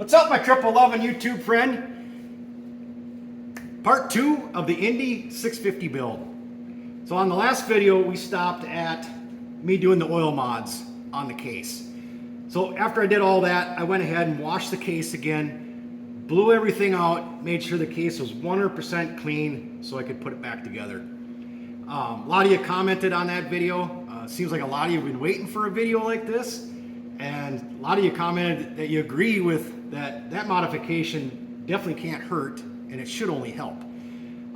What's up, my 1111 YouTube friend? Part 2 of the Indy 650 build. So on the last video, we stopped at me doing the oil mods on the case. So after I did all that, I went ahead and washed the case again, blew everything out, made sure the case was 100% clean so I could put it back together. A lot of you commented on that video. Seems like a lot of you have been waiting for a video like this. And a lot of you commented that you agree with that modification definitely can't hurt and it should only help.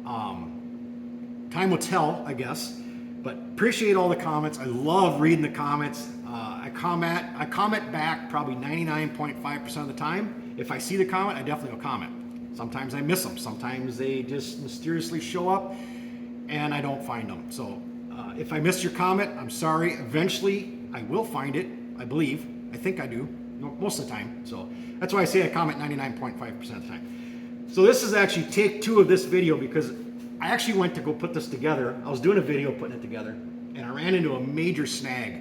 Time will tell, I guess, but appreciate all the comments. I love reading the comments. I comment back probably 99.5% of the time. If I see the comment, I definitely will comment. Sometimes I miss them. Sometimes they just mysteriously show up and I don't find them. So if I missed your comment, I'm sorry. Eventually I will find it, I believe. I think I do most of the time. So that's why I say I comment 99.5% of the time. So this is actually take 2 of this video because I actually went to go put this together. I was doing a video putting it together and I ran into a major snag.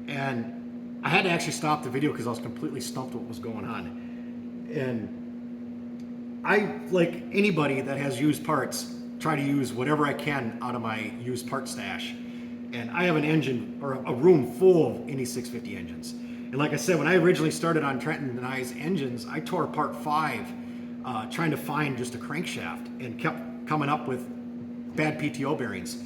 And I had to actually stop the video because I was completely stumped what was going on. And I, like anybody that has used parts, try to use whatever I can out of my used part stash. And I have an engine, or a room full of Indy 650 engines. And like I said, when I originally started on Trenton and I's engines, I tore apart 5 trying to find just a crankshaft and kept coming up with bad PTO bearings.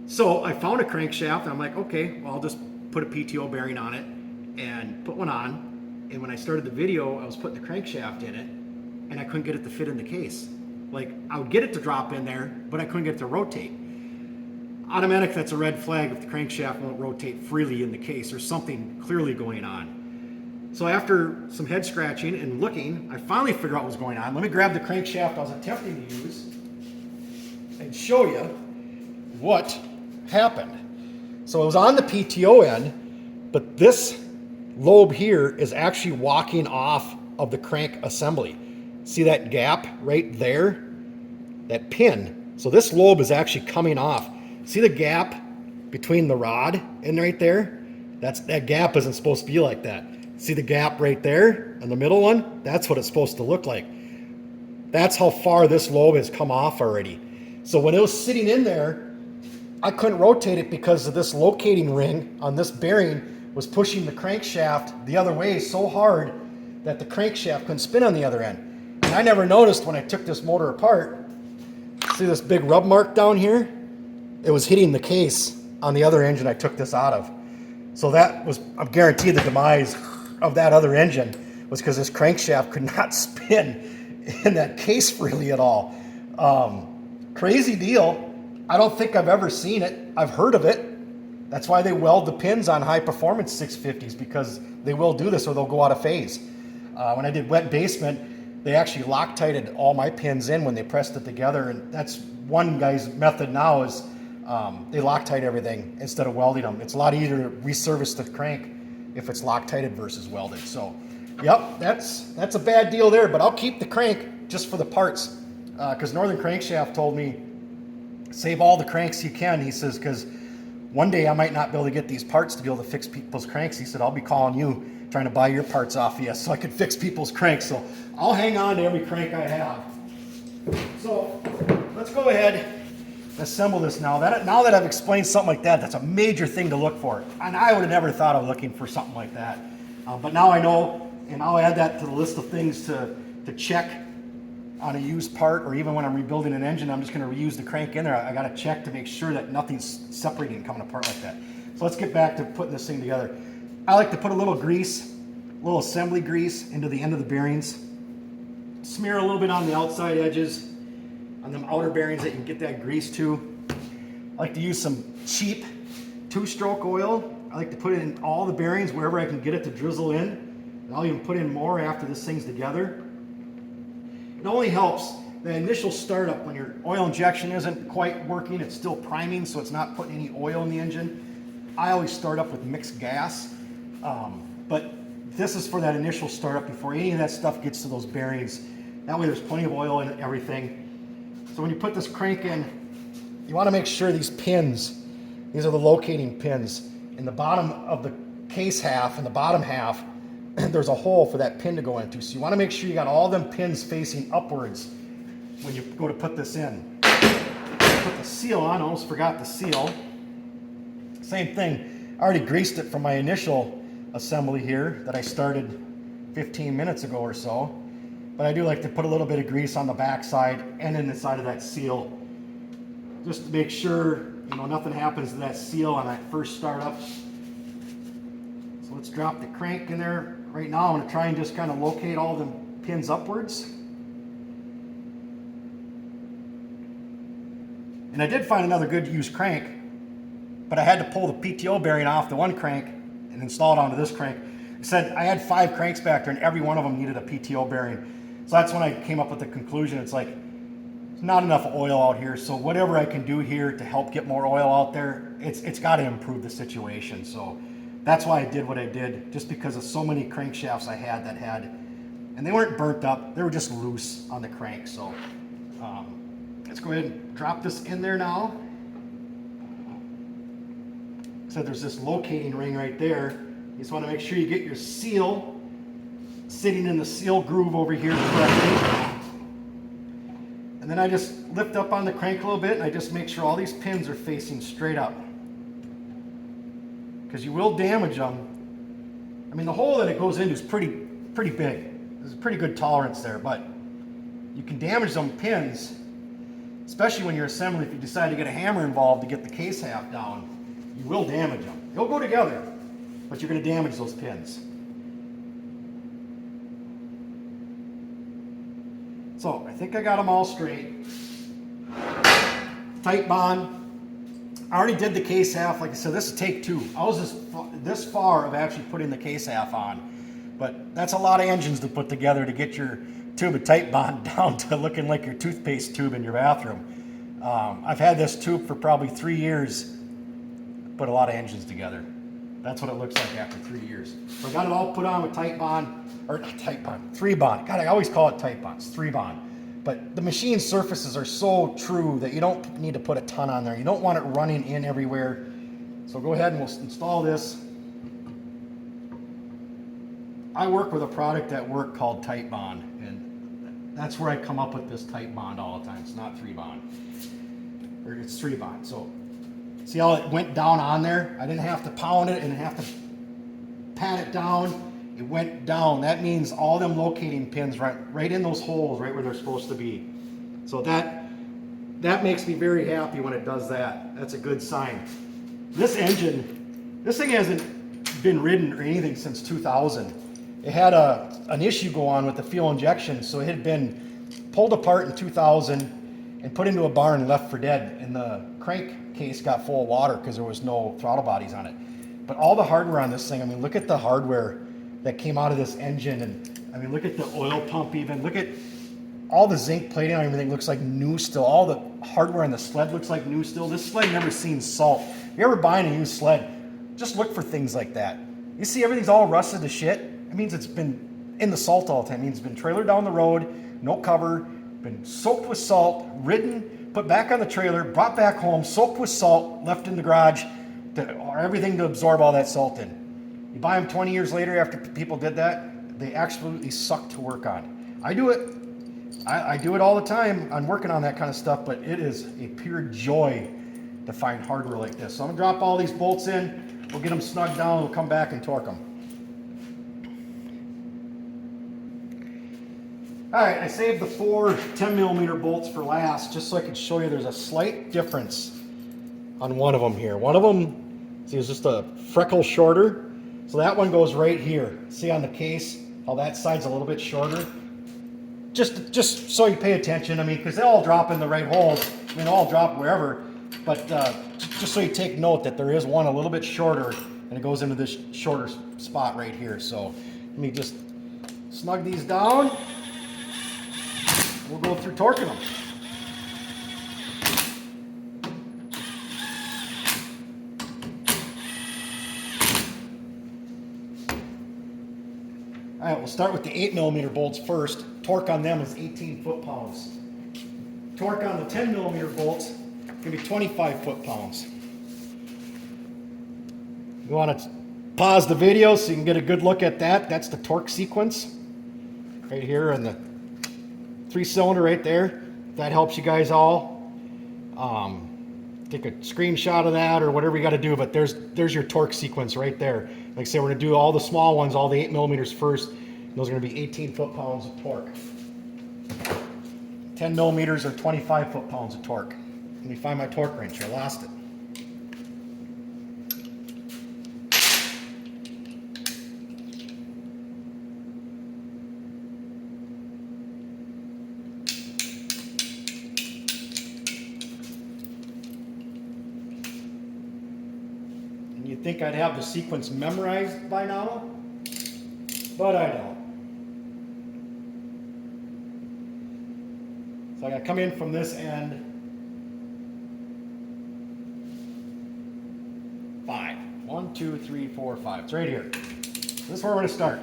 So I found a crankshaft and I'm like, okay, well, I'll just put a PTO bearing on it and put one on. And when I started the video, I was putting the crankshaft in it and I couldn't get it to fit in the case. Like I would get it to drop in there, but I couldn't get it to rotate. Automatic, that's a red flag if the crankshaft won't rotate freely in the case. There's something clearly going on. So after some head scratching and looking, I finally figured out what was going on. Let me grab the crankshaft I was attempting to use and show you what happened. So it was on the PTO end, but this lobe here is actually walking off of the crank assembly. See that gap right there? That pin. So this lobe is actually coming off. See the gap between the rod and right there? That gap isn't supposed to be like that. See the gap right there and the middle one? That's what it's supposed to look like. That's how far this lobe has come off already. So when it was sitting in there, I couldn't rotate it because of this locating ring on this bearing was pushing the crankshaft the other way so hard that the crankshaft couldn't spin on the other end. And I never noticed when I took this motor apart. See this big rub mark down here? It was hitting the case on the other engine I took this out of. So that was, I'm guaranteed the demise of that other engine was because this crankshaft could not spin in that case freely at all. Crazy deal. I don't think I've ever seen it. I've heard of it. That's why they weld the pins on high performance 650s because they will do this or they'll go out of phase. When I did wet basement, they actually Loctited all my pins in when they pressed it together, and that's one guy's method now is they Loctite everything instead of welding them. It's a lot easier to resurface the crank if it's Loctited versus welded. So, yep, that's a bad deal there, but I'll keep the crank just for the parts because Northern Crankshaft told me, save all the cranks you can, he says, because one day I might not be able to get these parts to be able to fix people's cranks. He said, I'll be calling you, trying to buy your parts off of you so I can fix people's cranks. So I'll hang on to every crank I have. So let's go ahead and assemble this now. Now that I've explained something like that, that's a major thing to look for. And I would have never thought of looking for something like that. But now I know, and I'll add that to the list of things to check on a used part, or even when I'm rebuilding an engine, I'm just going to reuse the crank in there. I got to check to make sure that nothing's separating and coming apart like that. So let's get back to putting this thing together. I like to put a little grease, a little assembly grease into the end of the bearings. Smear a little bit on the outside edges, on them outer bearings that you can get that grease to. I like to use some cheap 2-stroke oil. I like to put it in all the bearings wherever I can get it to drizzle in. And I'll even put in more after this thing's together. It only helps the initial startup when your oil injection isn't quite working. It's still priming, so it's not putting any oil in the engine. I always start up with mixed gas, but this is for that initial startup before any of that stuff gets to those bearings. That way there's plenty of oil in everything. So when you put this crank in, you want to make sure these pins, these are the locating pins, in the bottom of the case half and the bottom half there's a hole for that pin to go into. So you want to make sure you got all them pins facing upwards when you go to put this in. Put the seal on, almost forgot the seal. Same thing, I already greased it from my initial assembly here that I started 15 minutes ago or so. But I do like to put a little bit of grease on the back side and in the side of that seal, just to make sure, you know, nothing happens to that seal on that first startup. So let's drop the crank in there. Right now I'm going to try and just kind of locate all the pins upwards. And I did find another good used crank, but I had to pull the PTO bearing off the one crank and install it onto this crank. It said I had 5 cranks back there and every one of them needed a PTO bearing. So that's when I came up with the conclusion. It's like, there's not enough oil out here, so whatever I can do here to help get more oil out there, it's got to improve the situation. So that's why I did what I did, just because of so many crankshafts I had that had, and they weren't burnt up, they were just loose on the crank. So let's go ahead and drop this in there now. So there's this locating ring right there. You just want to make sure you get your seal sitting in the seal groove over here correctly. And then I just lift up on the crank a little bit and I just make sure all these pins are facing straight up, because you will damage them. I mean, the hole that it goes into is pretty big. There's a pretty good tolerance there, but you can damage them pins, especially when you're assembling. If you decide to get a hammer involved to get the case half down, you will damage them. They'll go together, but you're going to damage those pins. So I think I got them all straight. Tight bond. I already did the case half. Like I said, this is take 2. I was this far of actually putting the case half on, but that's a lot of engines to put together to get your tube of tight bond down to looking like your toothpaste tube in your bathroom. I've had this tube for probably 3 years. Put a lot of engines together. That's what it looks like after 3 years. So I got it all put on with tight bond, or not tight bond, 3 bond. God, I always call it tight bond. It's 3 bond. But the machine surfaces are so true that you don't need to put a ton on there. You don't want it running in everywhere. So go ahead and we'll install this. I work with a product at work called Tight Bond, and that's where I come up with this tight bond all the time. It's not 3 bond, or it's 3 bond. So see how it went down on there? I didn't have to pound it and have to pat it down. It went down. That means all them locating pins right in those holes, right where they're supposed to be. So that makes me very happy when it does that. That's a good sign. This engine, this thing hasn't been ridden or anything since 2000. It had an issue go on with the fuel injection, so it had been pulled apart in 2000 and put into a barn and left for dead. And the crank case got full of water because there was no throttle bodies on it. But all the hardware on this thing, I mean, look at the hardware that came out of this engine, and I mean, look at the oil pump even. Look at all the zinc plating on everything, looks like new still. All the hardware on the sled looks like new still. This sled never seen salt. If you're ever buying a used sled, just look for things like that. You see everything's all rusted to shit, it means it's been in the salt all the time. It means it's been trailered down the road, no cover, been soaked with salt, ridden, put back on the trailer, brought back home, soaked with salt, left in the garage, or everything to absorb all that salt in. You buy them 20 years later after people did that, they absolutely suck to work on. I do it. I do it all the time. I'm working on that kind of stuff, but it is a pure joy to find hardware like this. So I'm gonna drop all these bolts in, we'll get them snugged down, we'll come back and torque them. All right, I saved the 4 10mm bolts for last, just so I could show you there's a slight difference on one of them here. One of them, see, it's just a freckle shorter. So that one goes right here. See on the case how that side's a little bit shorter? Just so you pay attention. I mean, because they all drop in the right holes. I mean, they all drop wherever. But just so you take note that there is one a little bit shorter, and it goes into this shorter spot right here. So let me just snug these down. We'll go through torquing them. All right, we'll start with the 8mm bolts first. Torque on them is 18 foot-pounds. Torque on the 10mm bolts can be 25 foot-pounds. You want to pause the video so you can get a good look at that. That's the torque sequence right here on the 3-cylinder right there. If that helps you guys all. Take a screenshot of that or whatever you got to do, but there's your torque sequence right there. Like I said, we're going to do all the small ones, all the 8 millimeters first. Those are going to be 18 foot-pounds of torque. 10 millimeters or 25 foot-pounds of torque. Let me find my torque wrench. I lost it. You'd think I'd have the sequence memorized by now, but I don't. So I gotta come in from this end. 5. 1, 2, 3, 4, 5. It's right here. This is where we're gonna start.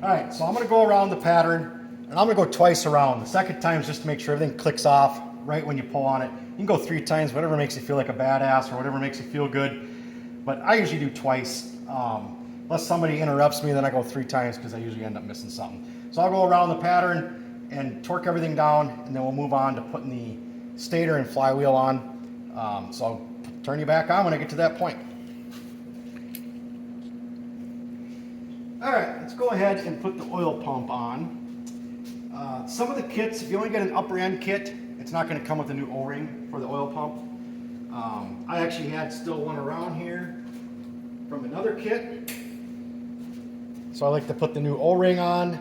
Alright, so I'm going to go around the pattern, and I'm going to go twice around. The second time is just to make sure everything clicks off right when you pull on it. You can go 3 times, whatever makes you feel like a badass or whatever makes you feel good. But I usually do twice. Unless somebody interrupts me, then I go 3 times because I usually end up missing something. So I'll go around the pattern and torque everything down, and then we'll move on to putting the stator and flywheel on. So I'll turn you back on when I get to that point. All right, let's go ahead and put the oil pump on. Some of the kits, if you only get an upper end kit, it's not going to come with a new O-ring for the oil pump. I actually had still one around here from another kit. So I like to put the new O-ring on.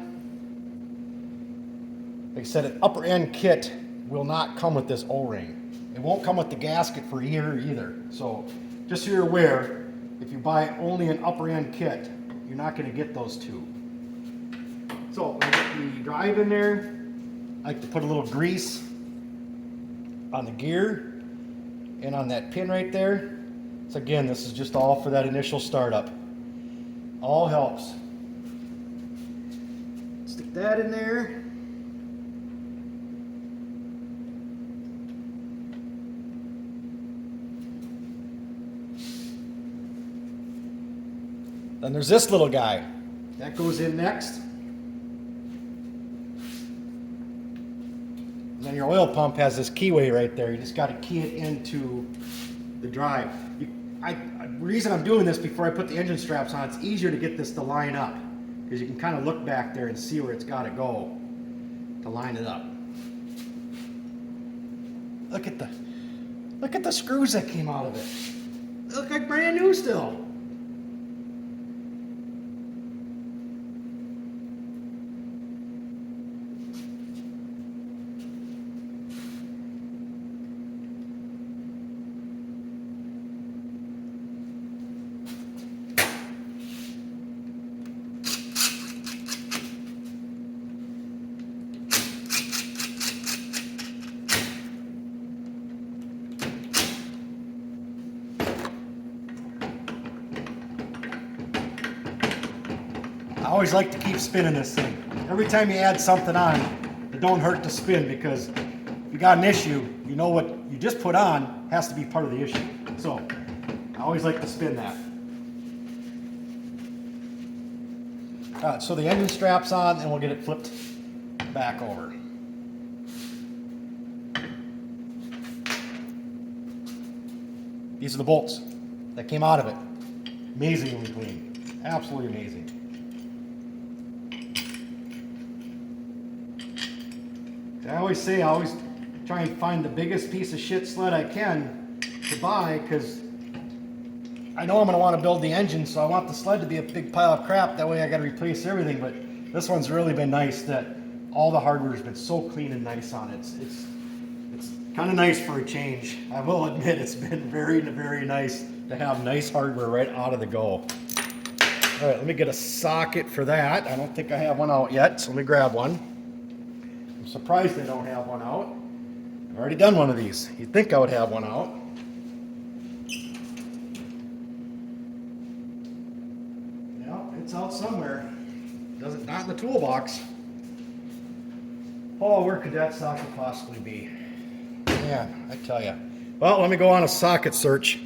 Like I said, an upper end kit will not come with this O-ring. It won't come with the gasket for here either. So just so you're aware, if you buy only an upper end kit, you're not going to get those two. So I get the drive in there. I like to put a little grease on the gear and on that pin right there. So again, this is just all for that initial startup. All helps. Stick that in there. Then there's this little guy. That goes in next. And then your oil pump has this keyway right there. You just got to key it into the drive. The reason I'm doing this before I put the engine straps on, it's easier to get this to line up because you can kind of look back there and see where it's got to go to line it up. Look at the screws that came out of it. They look like brand new still. I always like to keep spinning this thing. Every time you add something on, it don't hurt to spin because if you got an issue, you know what you just put on has to be part of the issue. So I always like to spin that. All right, so the engine strap's on and we'll get it flipped back over. These are the bolts that came out of it. Amazingly clean. Absolutely amazing. I always say, I always try and find the biggest piece of shit sled I can to buy, because I know I'm going to want to build the engine, so I want the sled to be a big pile of crap. That way I got to replace everything. But this one's really been nice that all the hardware has been so clean and nice on it. It's kind of nice for a change. I will admit it's been very, very nice to have nice hardware right out of the go. All right, let me get a socket for that. I don't think I have one out yet, so let me grab one. I'm surprised I don't have one out. I've already done one of these. You'd think I would have one out. Well, it's out somewhere. Not in the toolbox. Oh, where could that socket possibly be? Man, I tell you. Well, let me go on a socket search.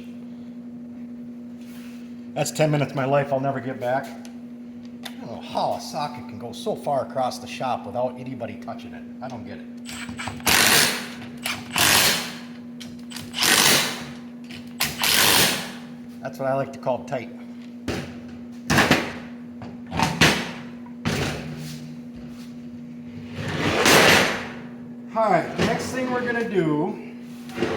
That's 10 minutes of my life I'll never get back. I don't know how a socket can go so far across the shop without anybody touching it. I don't get it. That's what I like to call tight. Alright, the next thing we're going to do is,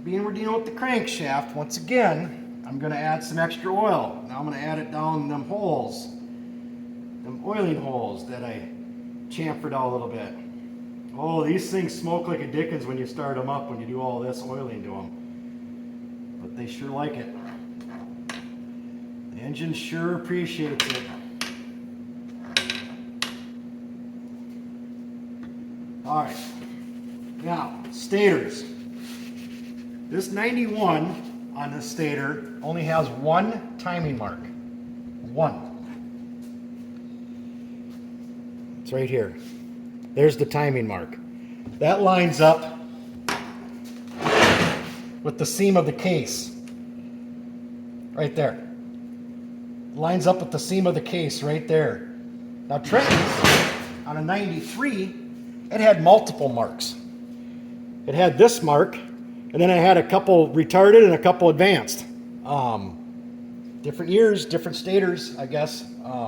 being we're dealing with the crankshaft, once again, I'm going to add some extra oil. Now I'm going to add it down them holes, them oiling holes that I chamfered out a little bit. Oh, these things smoke like a dickens when you start them up, when you do all this oiling to them. But they sure like it. The engine sure appreciates it. All right, now stators. This 91 on the stator only has one timing mark. One. It's right here. There's the timing mark. That lines up with the seam of the case. Right there. Lines up with the seam of the case right there. Now Trenton's on a 93, it had multiple marks. It had this mark, and then I had a couple retarded and a couple advanced. Different years, different stators, I guess.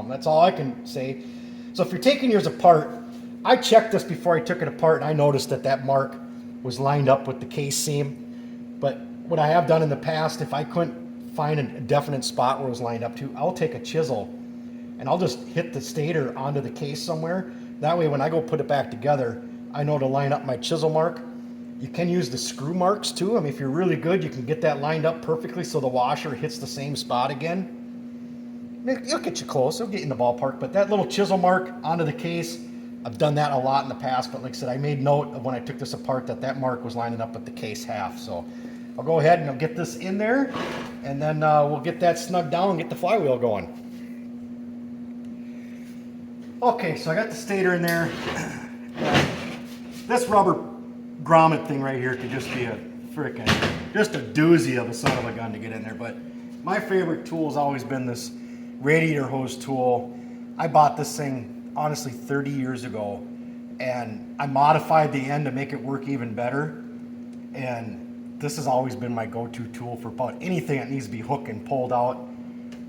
That's all I can say. So if you're taking yours apart, I checked this before I took it apart, and I noticed that that mark was lined up with the case seam. But what I have done in the past, if I couldn't find a definite spot where it was lined up to, I'll take a chisel and I'll just hit the stator onto the case somewhere. That way when I go put it back together, I know to line up my chisel mark. You can use the screw marks too. I mean, if you're really good, you can get that lined up perfectly so the washer hits the same spot again. It'll get you close, it'll get you in the ballpark, but that little chisel mark onto the case, I've done that a lot in the past, but like I said, I made note of when I took this apart that that mark was lining up with the case half. So I'll go ahead and I'll get this in there, and then we'll get that snugged down and get the flywheel going. Okay, so I got the stator in there. This rubber grommet thing right here could just be a frickin', just a doozy of a son of a gun to get in there. But my favorite tool has always been this radiator hose tool. I bought this thing, honestly, 30 years ago, and I modified the end to make it work even better. And this has always been my go-to tool for about anything that needs to be hooked and pulled out.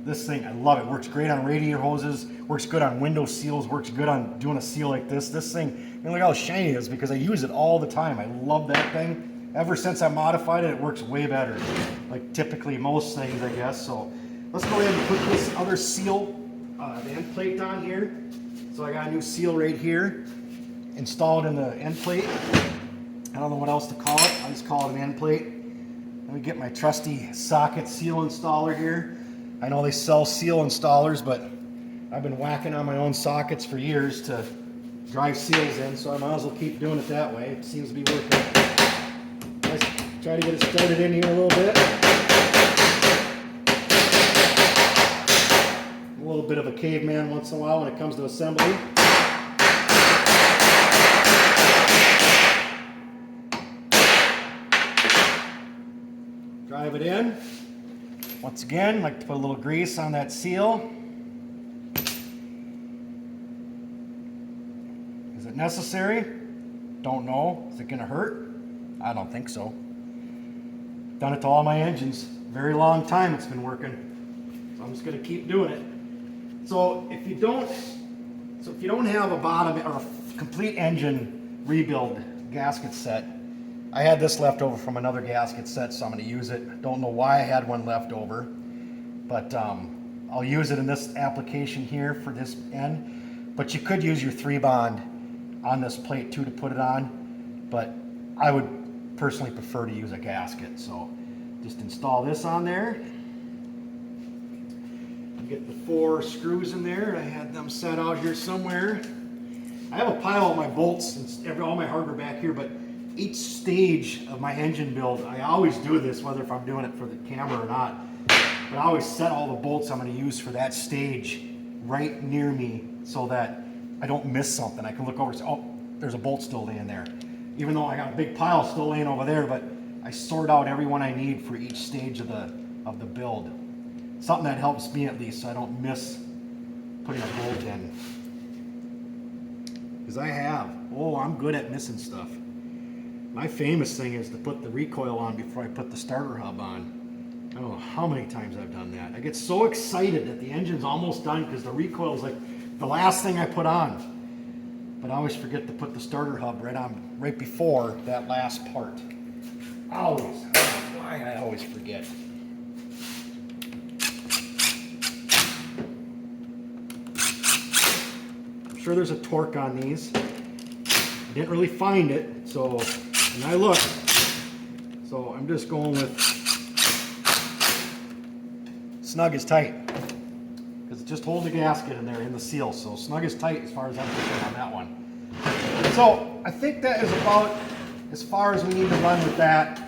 This thing, I love it. Works great on radiator hoses, works good on window seals, works good on doing a seal like this. This thing, I mean, look how shiny it is because I use it all the time. I love that thing. Ever since I modified it, it works way better. Like typically most things, I guess. So let's go ahead and put this other seal, the end plate on here. So I got a new seal right here, installed in the end plate. I don't know what else to call it. I just call it an end plate. Let me get my trusty socket seal installer here. I know they sell seal installers, but I've been whacking on my own sockets for years to drive seals in, so I might as well keep doing it that way. It seems to be working. Let's try to get it started in here a little bit. A little bit of a caveman once in a while when it comes to assembly. Drive it in. Once again, like to put a little grease on that seal. Is it necessary? Don't know. Is it going to hurt? I don't think so. Done it to all my engines. Very long time it's been working. So I'm just going to keep doing it. So if you don't have a bottom or a complete engine rebuild gasket set, I had this left over from another gasket set, so I'm going to use it. Don't know why I had one left over, but I'll use it in this application here for this end. But you could use your 3-bond on this plate too to put it on, but I would personally prefer to use a gasket. So just install this on there. Get the 4 screws in there. I had them set out here somewhere. I have a pile of my bolts and all my hardware back here, but each stage of my engine build, I always do this, whether if I'm doing it for the camera or not, but I always set all the bolts I'm going to use for that stage right near me so that I don't miss something. I can look over and say, oh, there's a bolt still laying there. Even though I got a big pile still laying over there, but I sort out every one I need for each stage of the build. Something that helps me at least so I don't miss putting a bolt in. Because I'm good at missing stuff. My famous thing is to put the recoil on before I put the starter hub on. I don't know how many times I've done that. I get so excited that the engine's almost done because the recoil is like the last thing I put on. But I always forget to put the starter hub right before that last part. Always. I don't know why I always forget. I'm sure there's a torque on these. I didn't really find it, so, and I looked. So I'm just going with snug is tight. Because it just holds the gasket in there in the seal. So snug is tight as far as I'm concerned on that one. So I think that is about as far as we need to run with that.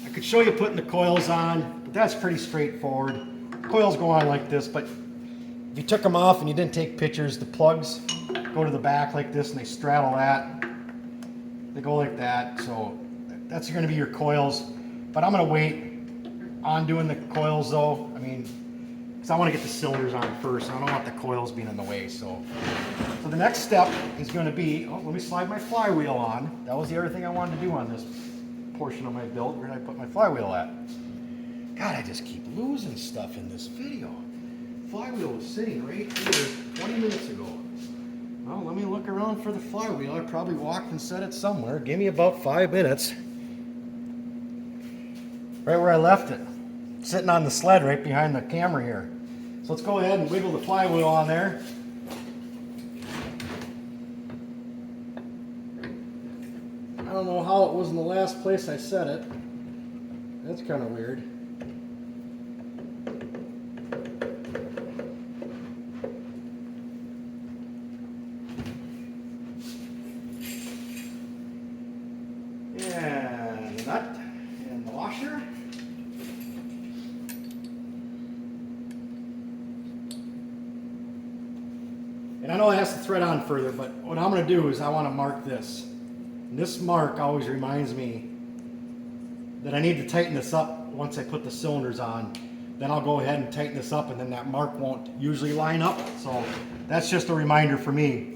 I could show you putting the coils on, but that's pretty straightforward. Coils go on like this, but if you took them off and you didn't take pictures, the plugs go to the back like this and they straddle that. They go like that, so that's going to be your coils. But I'm going to wait on doing the coils though. I mean, because I want to get the cylinders on first. I don't want the coils being in the way. So the next step is going to be, let me slide my flywheel on. That was the other thing I wanted to do on this portion of my build. Where did I put my flywheel at? God, I just keep losing stuff in this video. Flywheel was sitting right here 20 minutes ago. Well, let me look around for the flywheel. I probably walked and set it somewhere. Give me about 5 minutes. Right where I left it. Sitting on the sled right behind the camera here. So let's go ahead and wiggle the flywheel on there. I don't know how it was in the last place I set it. That's kind of weird. And the nut and the washer. And I know it has to thread on further, but what I'm going to do is I want to mark this. And this mark always reminds me that I need to tighten this up once I put the cylinders on. Then I'll go ahead and tighten this up, and then that mark won't usually line up. So that's just a reminder for me.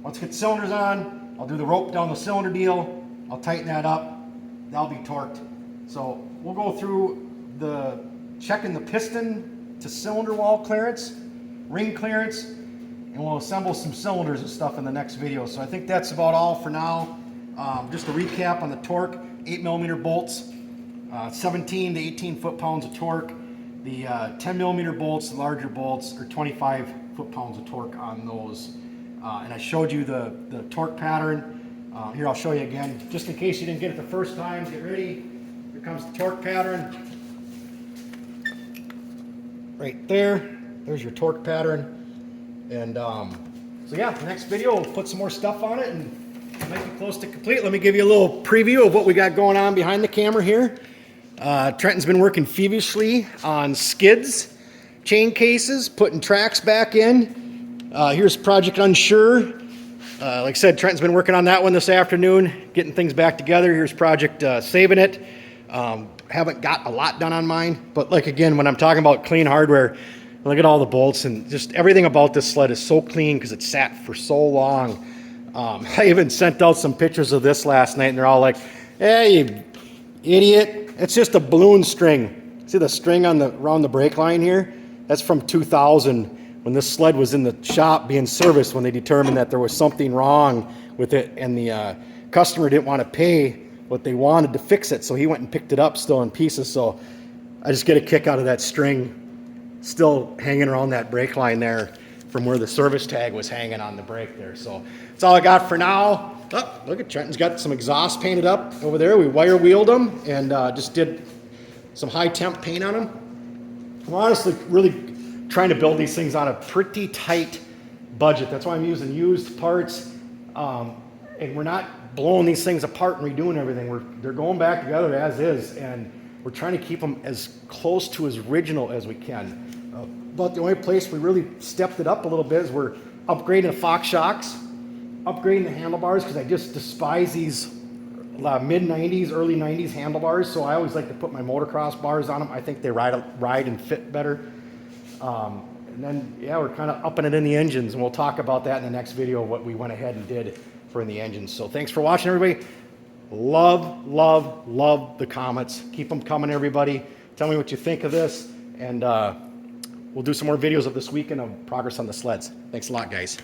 Once I get the cylinders on, I'll do the rope down the cylinder deal. I'll tighten that up. That'll be torqued. So we'll go through checking the piston to cylinder wall clearance, ring clearance, and we'll assemble some cylinders and stuff in the next video. So I think that's about all for now. Just a recap on the torque: 8mm bolts, 17 to 18 foot-pounds of torque. The 10mm bolts, the larger bolts, are 25 foot-pounds of torque on those. And I showed you the torque pattern. Here, I'll show you again, just in case you didn't get it the first time. Get ready. Here comes the torque pattern. Right there. There's your torque pattern. And so yeah, the next video we'll put some more stuff on it, and it might be close to complete. Let me give you a little preview of what we got going on behind the camera here. Trenton's been working feverishly on skids, chain cases, putting tracks back in. Here's Project Unsure. Like I said, Trenton's been working on that one this afternoon, getting things back together. Here's Project Saving It. Haven't got a lot done on mine, but like again, when I'm talking about clean hardware, look at all the bolts and just everything about this sled is so clean because it sat for so long. I even sent out some pictures of this last night, and they're all like, "Hey, you idiot! It's just a balloon string. See the string on the around the brake line here? That's from 2000 when this sled was in the shop being serviced, when they determined that there was something wrong with it, and the customer didn't want to pay what they wanted to fix it, so he went and picked it up still in pieces. So I just get a kick out of that string still hanging around that brake line there from where the service tag was hanging on the brake there. So that's all I got for now. Oh, look at Trenton's got some exhaust painted up over there. We wire wheeled them and just did some high temp paint on them. We're honestly really trying to build these things on a pretty tight budget. That's why I'm using used parts, and we're not blowing these things apart and redoing everything. They're going back together as is, and we're trying to keep them as close to as original as we can. But the only place we really stepped it up a little bit is we're upgrading the Fox shocks, upgrading the handlebars, because I just despise these mid-90s, early 90s handlebars. So I always like to put my motocross bars on them. I think they ride and fit better. And then, yeah, we're kind of upping it in the engines, and we'll talk about that in the next video, what we went ahead and did for in the engines. So thanks for watching, everybody. Love, love, love the comments. Keep them coming, everybody. Tell me what you think of this, and we'll do some more videos of this weekend of progress on the sleds. Thanks a lot, guys.